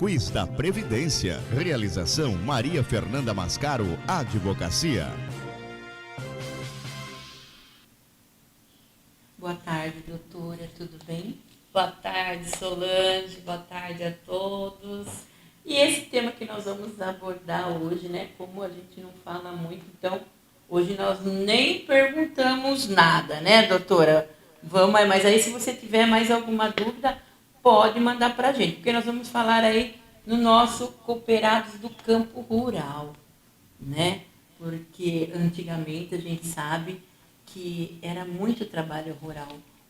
Quiz da Previdência. Realização Maria Fernanda Mascaro, Advocacia. Boa tarde, doutora, tudo bem? Boa tarde, Solange, boa tarde a todos. E esse tema que nós vamos abordar hoje, né? Como a gente não fala muito, então hoje nós nem perguntamos nada, né, doutora? Vamos, mas aí se você tiver mais alguma dúvida, pode mandar para a gente, porque nós vamos falar aí no nosso Cooperados do Campo Rural, né? Porque antigamente a gente sabe que era muito trabalho rural.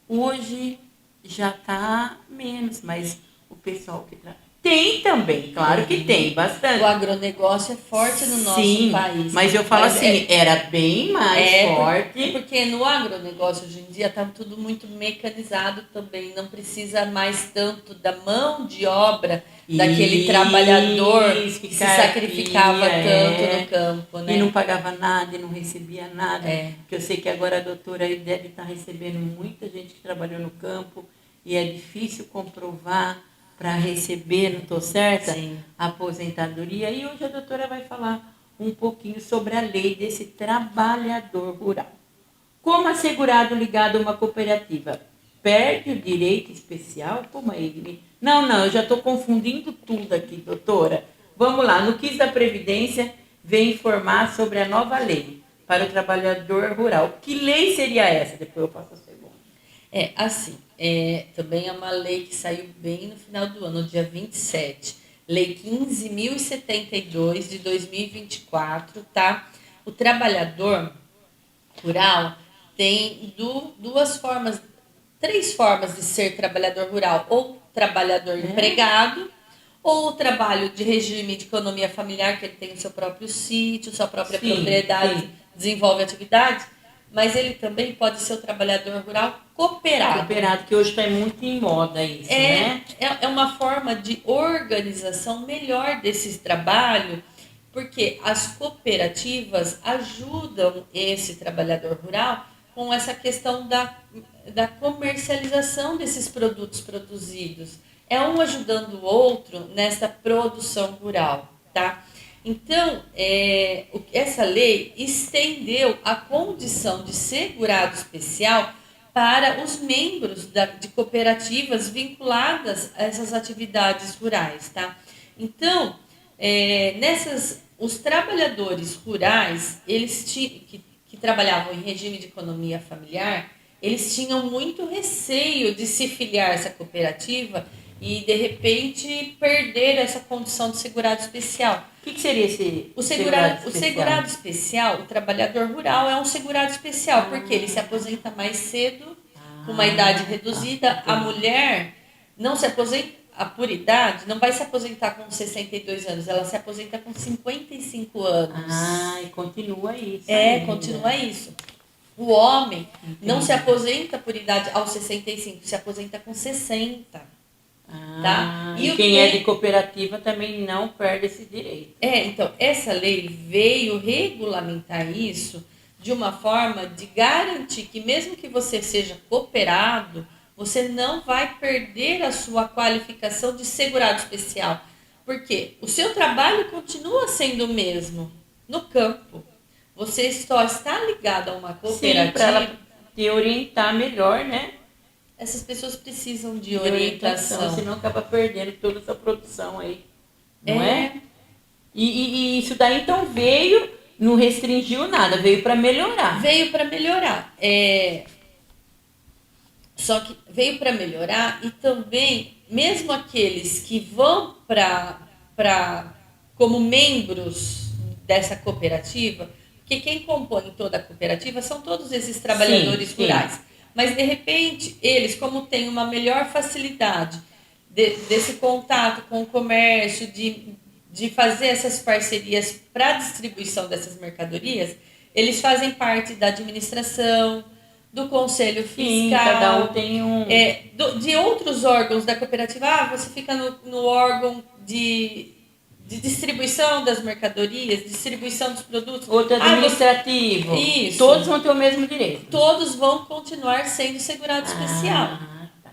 Hoje já está menos, mas o pessoal que tem também, claro que tem, bastante. O agronegócio é forte no nosso país. Mas eu falo assim, era bem mais forte. Porque no agronegócio hoje em dia está tudo muito mecanizado também, não precisa mais tanto da mão de obra daquele trabalhador que se sacrificava tanto no campo, né? E não pagava nada, e não recebia nada. Porque eu sei que agora a doutora aí deve estar recebendo muita gente que trabalhou no campo e é difícil comprovar para receber, não estou certa? Sim. A aposentadoria. E hoje a doutora vai falar um pouquinho sobre a lei desse trabalhador rural. Como assegurado ligado a uma cooperativa perde o direito especial? Como é ele? Não, eu já estou confundindo tudo aqui, doutora. Vamos lá, no Quiz da Previdência vem informar sobre a nova lei para o trabalhador rural. Que lei seria essa? Depois eu faço a segunda. Também é uma lei que saiu bem no final do ano, dia 27. Lei 15.072 de 2024, tá? O trabalhador rural tem três formas de ser trabalhador rural. Ou trabalhador empregado, ou o trabalho de regime de economia familiar, que ele tem o seu próprio sítio, sua própria propriedade, desenvolve atividades. Mas ele também pode ser o trabalhador rural cooperado. Cooperado, que hoje está muito em moda isso, né? É uma forma de organização melhor desse trabalho, porque as cooperativas ajudam esse trabalhador rural com essa questão da comercialização desses produtos produzidos. É um ajudando o outro nessa produção rural, tá? Então, essa lei estendeu a condição de segurado especial para os membros de cooperativas vinculadas a essas atividades rurais, tá? Então, os trabalhadores rurais, que trabalhavam em regime de economia familiar, eles tinham muito receio de se filiar a essa cooperativa e, de repente, perder essa condição de segurado especial. O que seria esse segurado especial? O segurado especial, o trabalhador rural é um segurado especial, porque ele se aposenta mais cedo, com uma idade reduzida. A mulher não se aposenta por idade, não vai se aposentar com 62 anos, ela se aposenta com 55 anos. E continua isso. Continua isso. O homem não se aposenta por idade aos 65, se aposenta com 60. Tá? E quem é de cooperativa também não perde esse direito. Então, essa lei veio regulamentar isso de uma forma de garantir que mesmo que você seja cooperado, você não vai perder a sua qualificação de segurado especial. Porque o seu trabalho continua sendo o mesmo no campo. Você só está ligado a uma cooperativa. Sim, para ela te orientar melhor, né? Essas pessoas precisam de orientação. Senão acaba perdendo toda essa produção aí. Não é? E isso daí então não restringiu nada, veio para melhorar. Veio para melhorar. Só que veio para melhorar e também, mesmo aqueles que vão como membros dessa cooperativa, porque quem compõe toda a cooperativa são todos esses trabalhadores rurais. Mas, de repente, eles, como têm uma melhor facilidade desse contato com o comércio, de fazer essas parcerias para a distribuição dessas mercadorias, eles fazem parte da administração, do conselho fiscal. Cada um tem de outros órgãos da cooperativa. Você fica no órgão de distribuição das mercadorias, distribuição dos produtos. Outro administrativo. Isso. Todos vão ter o mesmo direito. Todos vão continuar sendo segurado especial. Tá.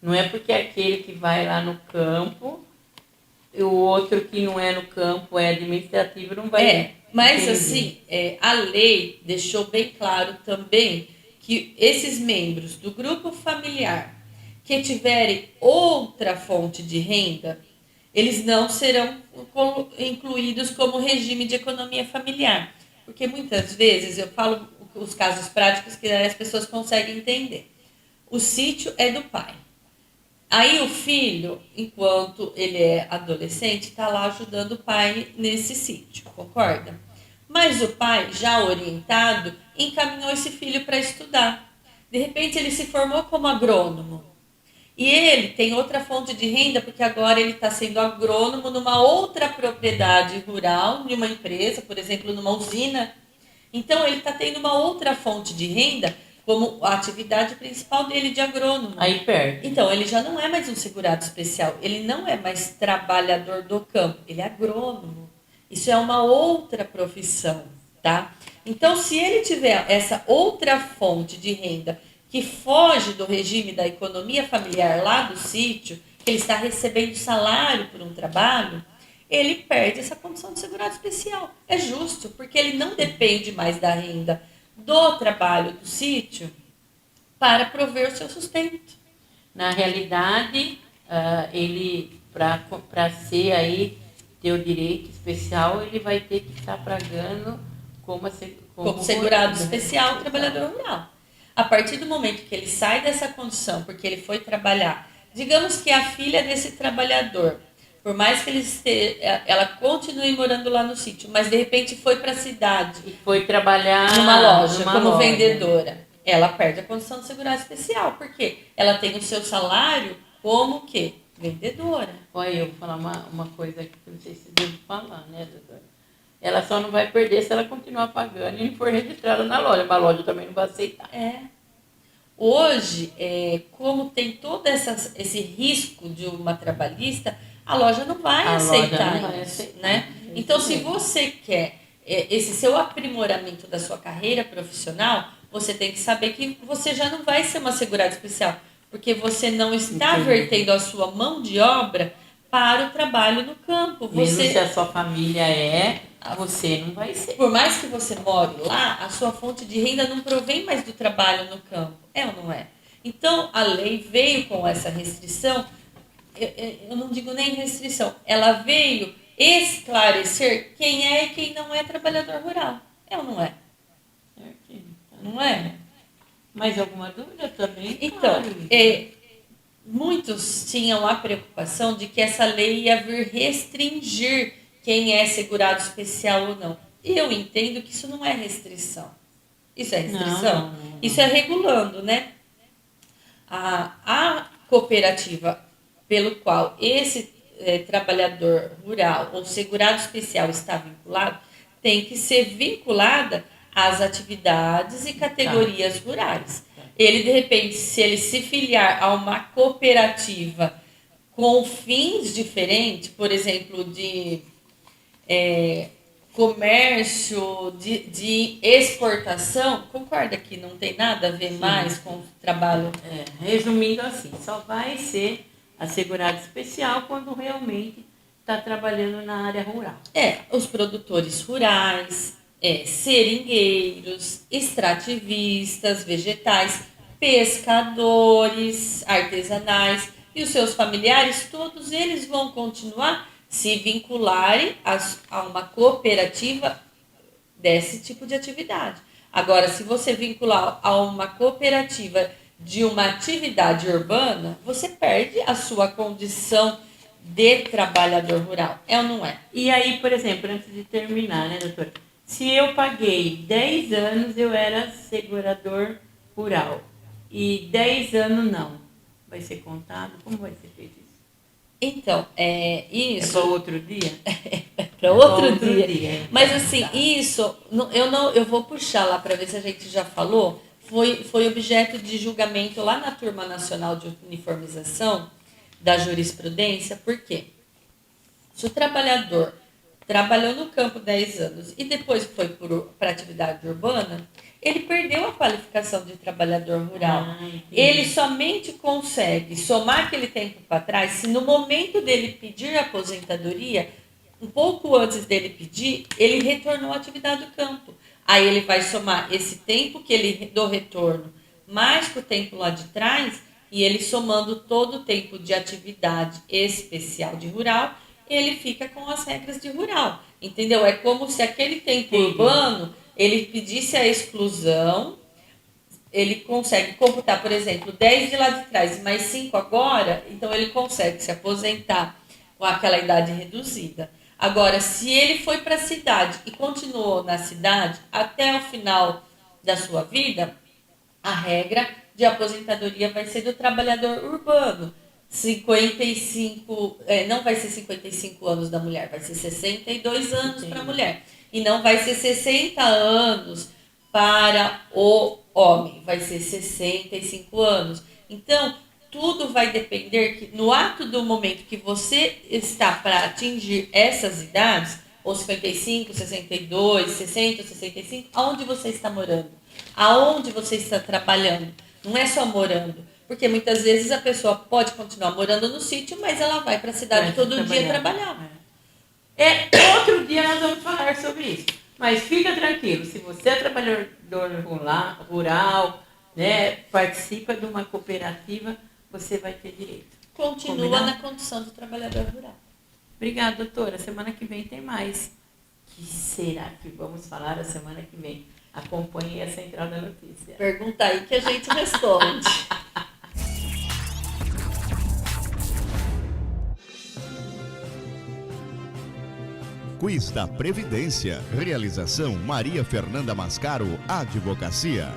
Não é porque aquele que vai lá no campo o outro que não é no campo, é administrativo, não vai... Mas entender. assim, a lei deixou bem claro também que esses membros do grupo familiar que tiverem outra fonte de renda, eles não serão incluídos como regime de economia familiar. Porque muitas vezes, eu falo os casos práticos que as pessoas conseguem entender. O sítio é do pai. Aí o filho, enquanto ele é adolescente, está lá ajudando o pai nesse sítio, concorda? Mas o pai, já orientado, encaminhou esse filho para estudar. De repente ele se formou como agrônomo. E ele tem outra fonte de renda, porque agora ele está sendo agrônomo numa outra propriedade rural, de uma empresa, por exemplo, numa usina. Então ele está tendo uma outra fonte de renda como a atividade principal dele de agrônomo. Aí perde. Então, ele já não é mais um segurado especial, ele não é mais trabalhador do campo, ele é agrônomo. Isso é uma outra profissão, tá? Então, se ele tiver essa outra fonte de renda que foge do regime da economia familiar lá do sítio, que ele está recebendo salário por um trabalho, ele perde essa condição de segurado especial. É justo, porque ele não depende mais da renda do trabalho do sítio para prover o seu sustento. Na realidade, ele, para ser aí, ter o direito especial, ele vai ter que estar pagando como segurado especial trabalhador rural. A partir do momento que ele sai dessa condição, porque ele foi trabalhar, digamos que a filha desse trabalhador, por mais que ela continue morando lá no sítio, mas de repente foi para a cidade e foi trabalhar numa loja como vendedora, ela perde a condição de segurado especial, porque ela tem o seu salário como o quê? Vendedora. Olha, eu vou falar uma coisa aqui que eu não sei se devo falar, né, doutora? Ela só não vai perder se ela continuar pagando e não for registrada na loja, mas a loja também não vai aceitar. Hoje, como tem todo esse risco de uma trabalhista, a loja não vai aceitar isso, né? Então, se você quer esse seu aprimoramento da sua carreira profissional, você tem que saber que você já não vai ser uma segurada especial, porque você não está vertendo a sua mão de obra para o trabalho no campo. Mesmo se a sua família você não vai ser. Por mais que você more lá, a sua fonte de renda não provém mais do trabalho no campo. É ou não é? Então, a lei veio com essa restrição. Eu não digo nem restrição. Ela veio esclarecer quem é e quem não é trabalhador rural. É ou não é? Não é? Mais alguma dúvida também? Então, muitos tinham a preocupação de que essa lei ia vir restringir quem é segurado especial ou não. Eu entendo que isso não é restrição. Isso é restrição? Não. Isso é regulando, né? A cooperativa pelo qual esse trabalhador rural ou segurado especial está vinculado tem que ser vinculada às atividades e categorias rurais. Ele, de repente, se ele se filiar a uma cooperativa com fins diferentes, por exemplo, de comércio, de exportação, concorda que não tem nada a ver mais com o trabalho? Resumindo assim, só vai ser assegurado especial quando realmente está trabalhando na área rural. Os produtores rurais, seringueiros, extrativistas, vegetais, pescadores, artesanais e os seus familiares, todos eles vão continuar se vincularem a uma cooperativa desse tipo de atividade. Agora, se você vincular a uma cooperativa de uma atividade urbana, você perde a sua condição de trabalhador rural. É ou não é? E aí, por exemplo, antes de terminar, né, doutora? Se eu paguei 10 anos, eu era segurador rural. E 10 anos não. Vai ser contado? Como vai ser feito isso? Então, isso... É para outro dia? Para outro dia. Mas assim, isso, eu vou puxar lá para ver se a gente já falou. Foi objeto de julgamento lá na Turma Nacional de Uniformização da Jurisprudência. Por quê? Se o trabalhador trabalhou no campo 10 anos e depois foi para a atividade urbana, ele perdeu a qualificação de trabalhador rural. Entendi. Ele somente consegue somar aquele tempo para trás se no momento dele pedir aposentadoria, um pouco antes dele pedir, ele retornou à atividade do campo. Aí ele vai somar esse tempo que ele do retorno, mais com o tempo lá de trás, e ele somando todo o tempo de atividade especial de rural, ele fica com as regras de rural. Entendeu? É como se aquele tempo urbano, ele pedisse a exclusão, ele consegue computar, por exemplo, 10 de lá de trás e mais 5 agora, então ele consegue se aposentar com aquela idade reduzida. Agora, se ele foi para a cidade e continuou na cidade até o final da sua vida, a regra de aposentadoria vai ser do trabalhador urbano. 55, não vai ser 55 anos da mulher, vai ser 62 anos para a mulher. E não vai ser 60 anos para o homem, vai ser 65 anos. Então, tudo vai depender que no ato do momento que você está para atingir essas idades, ou 55, 62, 60, 65, aonde você está morando? Aonde você está trabalhando? Não é só morando. Porque muitas vezes a pessoa pode continuar morando no sítio, mas ela vai para a cidade todo dia trabalhar. Outro dia nós vamos falar sobre isso. Mas fica tranquilo, se você é trabalhador rural, né, participa de uma cooperativa, você vai ter direito. Continua Combinado? na condição do trabalhador rural. Obrigada, doutora. Semana que vem tem mais. O que será que vamos falar a semana que vem? Acompanhe a Central da Notícia. Pergunta aí que a gente responde. Quiz da Previdência. Realização Maria Fernanda Mascaro, Advocacia.